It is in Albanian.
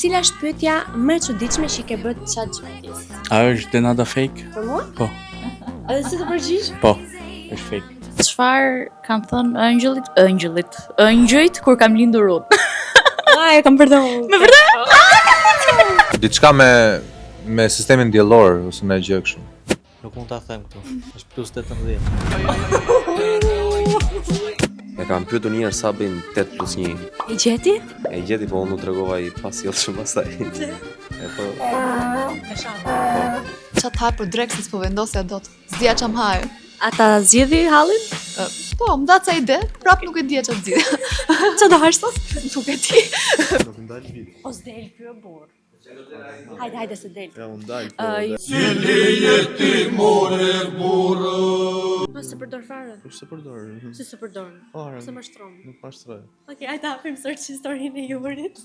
Cila është pyetja më e çuditshme që i ke bërë ChatGPT-s? A është Denada fake? Për mua? Po. A dhe si të përgjigj? Po, është fake. Çfarë kanë thënë ëngjëjt kur kam lindur unë? E kam përdorur. Me vërtet? Diçka me sistemin diellor ose në gjë kështu. Nuk mund ta them këtu. Është plus 18. E kam pyetur një herë sa bëjnë 8 plus 1. E gjeti? E gjeti, po unë u tregova i pasjellshëm pastaj. E po. Qa të hajë për dreksit s'po vendosja dot. S'dija qa më hajë. A ta zgjidhi hallin? Po, më da ca ide, prap nuk e dija qa të zgjidhja. Ço do hash sot? Nuk e di. Nuk ndal vit. O s'del ky o burr. Hajde se del. Ja, unë ndal. Mos e përdor fare. Po se përdor. Si se përdor? Fare. Se më shtron. Nuk pashtroj. Okej, hajde hapim search historinë e jurit.